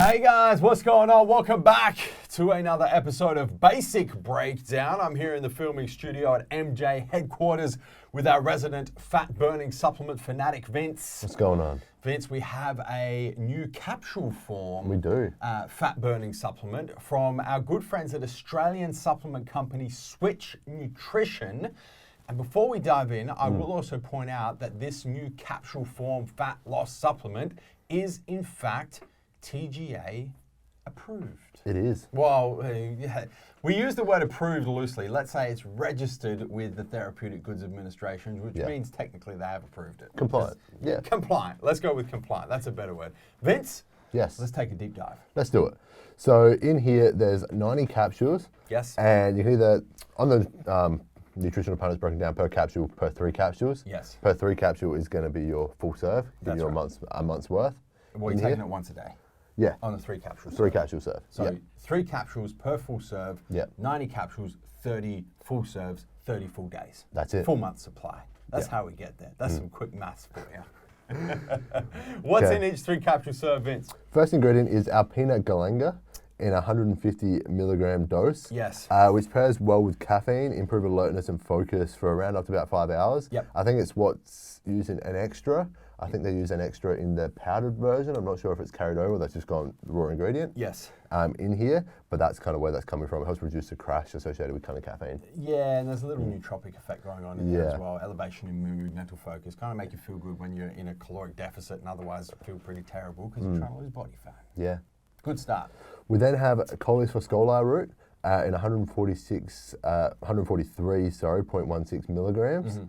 Hey guys, what's going on? Welcome back to another episode of Basic Breakdown. I'm here in the filming studio at MJ headquarters with our resident fat-burning supplement fanatic, Vince. What's going on? Vince, we have a new capsule form. We do. Fat-burning supplement from our good friends at Australian supplement company Switch Nutrition. And before we dive in, I will also point out that this new capsule form fat loss supplement is in fact TGA approved. It is. Well, we use the word approved loosely. Let's say it's registered with the Therapeutic Goods Administration, which means technically they have approved it. Compliant. Yeah. Compliant. Let's go with compliant. That's a better word. Vince? Yes. Let's take a deep dive. Let's do it. So in here, there's 90 capsules. Yes. And you can either, on the nutritional part, it's broken down per capsule, per 3 capsules. Yes. Per 3 capsule is going to be your full serve, give you a month's worth. Well, you're taking it once a day. Yeah. On the 3 capsules. 3 capsule serve. So 3 capsules per full serve. Yeah. 90 capsules, 30 full serves, 30 full days. That's it. Full month supply. That's how we get there. That's some quick maths for you. What's in each 3 capsule serve, Vince? First ingredient is our peanut galanga in a 150 milligram dose. Yes. Which pairs well with caffeine, improve alertness and focus for around up to about 5 hours. Yep. I think it's what's using an extra. I think they use an extra in the powdered version. I'm not sure if it's carried over. That's just gone raw ingredient. Yes. In here, but that's kind of where that's coming from. It helps reduce the crash associated with kind of caffeine. Yeah, and there's a little nootropic effect going on in there as well. Elevation in mood, mental focus, kind of make you feel good when you're in a caloric deficit and otherwise feel pretty terrible because you're trying to lose body fat. Yeah. Good start. We then have Coleus phoscoli root in 143.16 milligrams.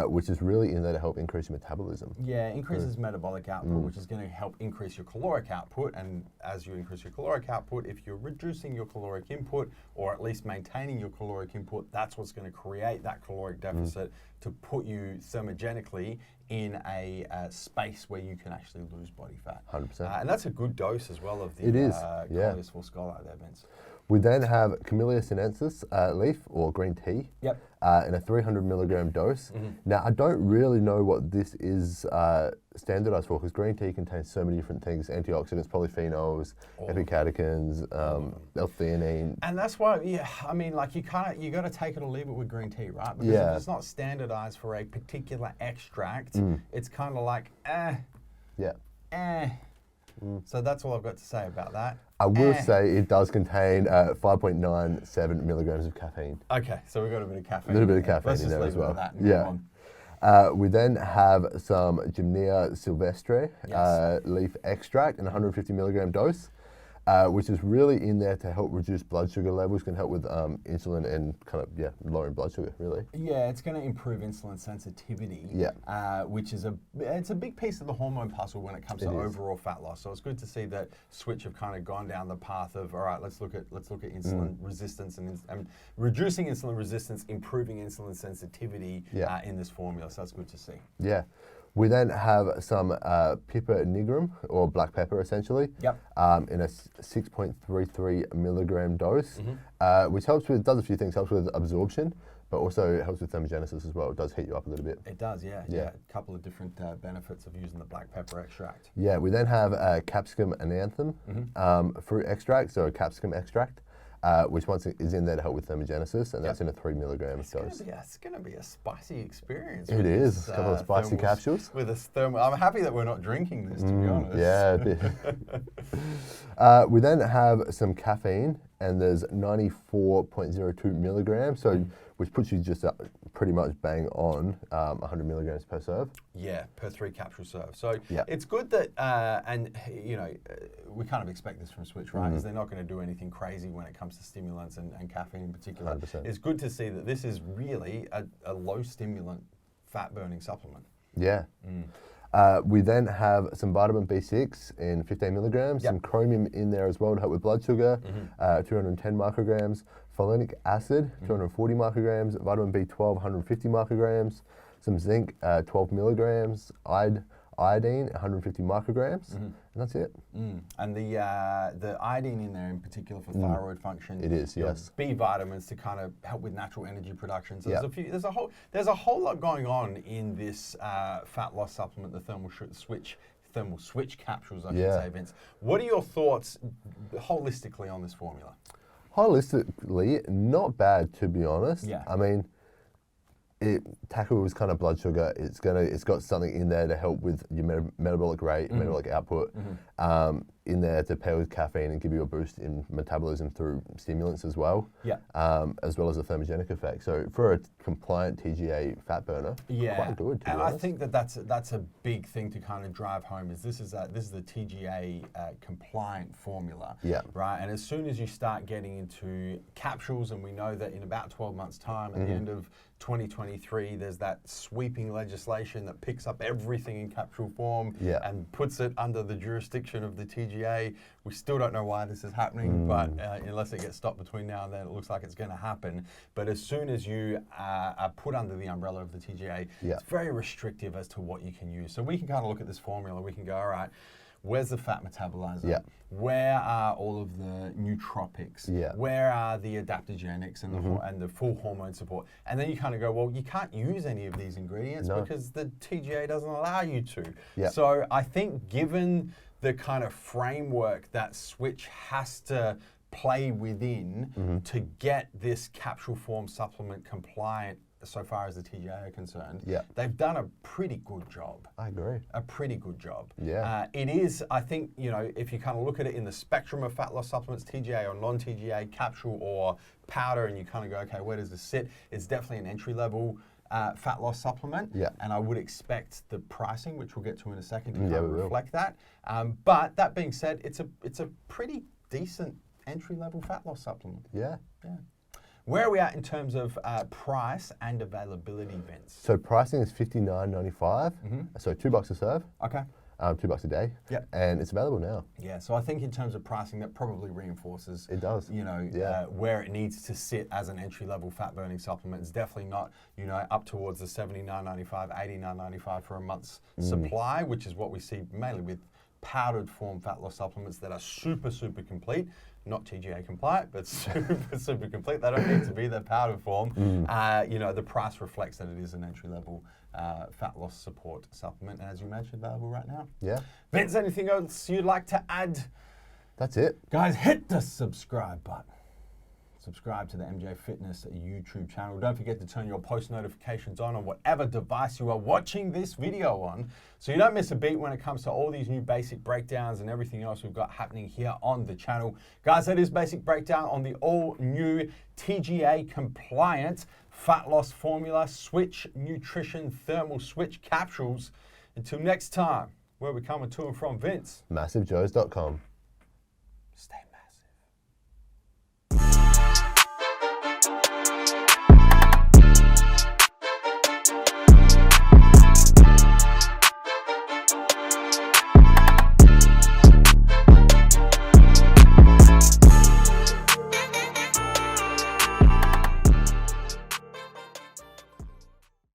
Which is really in there to help increase your metabolism. Yeah, increases metabolic output, which is going to help increase your caloric output. And as you increase your caloric output, if you're reducing your caloric input or at least maintaining your caloric input, that's what's going to create that caloric deficit to put you thermogenically in a space where you can actually lose body fat. 100%. And that's a good dose as well of the Coleus phoscoli there, Vince. We then have Camellia sinensis leaf or green tea in a 300 milligram dose. Now, I don't really know what this is standardized for because green tea contains so many different things, antioxidants, polyphenols, epicatechins, L-theanine. And that's why, I mean, like you got to take it or leave it with green tea, right? Because if it's not standardized for a particular extract, it's kind of like, So that's all I've got to say about that. I will say it does contain 5.97 milligrams of caffeine. Okay, so we've got a bit of caffeine. A little bit of caffeine in there as well. We then have some Gymnea sylvestre leaf extract in a 150 milligram dose, which is really in there to help reduce blood sugar levels, can help with insulin and kind of, lowering blood sugar, really. Yeah, it's going to improve insulin sensitivity, which is it's a big piece of the hormone puzzle when it comes to overall fat loss. So it's good to see that Switch have kind of gone down the path of, all right, let's look at insulin resistance and reducing insulin resistance, improving insulin sensitivity in this formula. So that's good to see. Yeah. We then have some Piper nigrum, or black pepper essentially, in a 6.33 milligram dose, which does a few things, helps with absorption, but also helps with thermogenesis as well. It does heat you up a little bit. It does, yeah. A couple of different benefits of using the black pepper extract. Yeah, we then have capsicum ananthem fruit extract, so a capsicum extract. Which once is in there to help with thermogenesis, and that's in a 3 milligram dose. It's going to be a spicy experience. It is. A couple of spicy capsules. With a thermal. I'm happy that we're not drinking this, to be honest. Yeah, a bit. We then have some caffeine, and there's 94.02 milligrams, so which puts you just pretty much bang on 100 milligrams per serve. Yeah, per 3 capsule serve. So it's good that, we kind of expect this from Switch, right? Is they're not going to do anything crazy when it comes to stimulants and caffeine in particular. 100%. It's good to see that this is really a low stimulant fat burning supplement. Yeah. We then have some vitamin B6 in 15 milligrams, some chromium in there as well to help with blood sugar, 210 micrograms, folinic acid, 240 micrograms, vitamin B12, 150 micrograms, some zinc, 12 milligrams, iodine, 150 micrograms, and that's it. And the iodine in there in particular for thyroid function. It is, yes. B vitamins to kind of help with natural energy production. So there's a whole lot going on in this fat loss supplement, the Thermal Switch thermal switch capsules, I should Yeah. say, Vince. What are your thoughts holistically on this formula? Holistically, not bad, to be honest. Yeah. I mean, it tackles kind of blood sugar. It's got something in there to help with your metabolic rate, metabolic output. In there to pair with caffeine and give you a boost in metabolism through stimulants as well. Yeah. As well as a thermogenic effect. So for a compliant TGA fat burner, quite good. To and be I honest. think that's a big thing to kind of drive home. Is this is the TGA compliant formula. Yeah. Right. And as soon as you start getting into capsules, and we know that in about 12 months' time, at the end of 2023, there's that sweeping legislation that picks up everything in capsule form and puts it under the jurisdiction of the TGA. We still don't know why this is happening, but unless it gets stopped between now and then, it looks like it's going to happen. But as soon as you are put under the umbrella of the TGA, it's very restrictive as to what you can use. So we can kind of look at this formula. We can go, all right, where's the fat metabolizer? Yeah. Where are all of the nootropics? Yeah. Where are the adaptogenics and the full hormone support? And then you kind of go, well, you can't use any of these ingredients because the TGA doesn't allow you to. Yeah. So I think given the kind of framework that Switch has to play within to get this capsule form supplement compliant so far as the TGA are concerned, they've done a pretty good job. I agree. A pretty good job. Yeah. It is, I think, if you kind of look at it in the spectrum of fat loss supplements, TGA or non-TGA, capsule or powder, and you kind of go, okay, where does this sit? It's definitely an entry-level fat loss supplement. Yeah. And I would expect the pricing, which we'll get to in a second, to kind we of will. reflect that. But that being said, it's a pretty decent entry-level fat loss supplement. Yeah. Yeah. Where are we at in terms of price and availability, Vince? So pricing is $59.95. So $2 a serve. Okay. $2 a day. Yep. And it's available now. Yeah, so I think in terms of pricing, that probably reinforces It does. Where it needs to sit as an entry-level fat-burning supplement. It's definitely not, up towards the $79.95, $89.95 for a month's supply, which is what we see mainly with powdered form fat loss supplements that are super, super complete. Not TGA compliant, but super, super complete. They don't need to be their powder form. The price reflects that it is an entry-level fat loss support supplement, and as you mentioned, available right now. Yeah. Vince, anything else you'd like to add? That's it. Guys, hit the subscribe button. Subscribe to the MJ Fitness YouTube channel. Don't forget to turn your post notifications on whatever device you are watching this video on, so you don't miss a beat when it comes to all these new basic breakdowns and everything else we've got happening here on the channel. Guys, that is Basic Breakdown on the all-new TGA compliant fat loss formula, Switch Nutrition Thermal Switch Capsules. Until next time, where we're coming to and from, Vince. MassiveJoes.com. Stay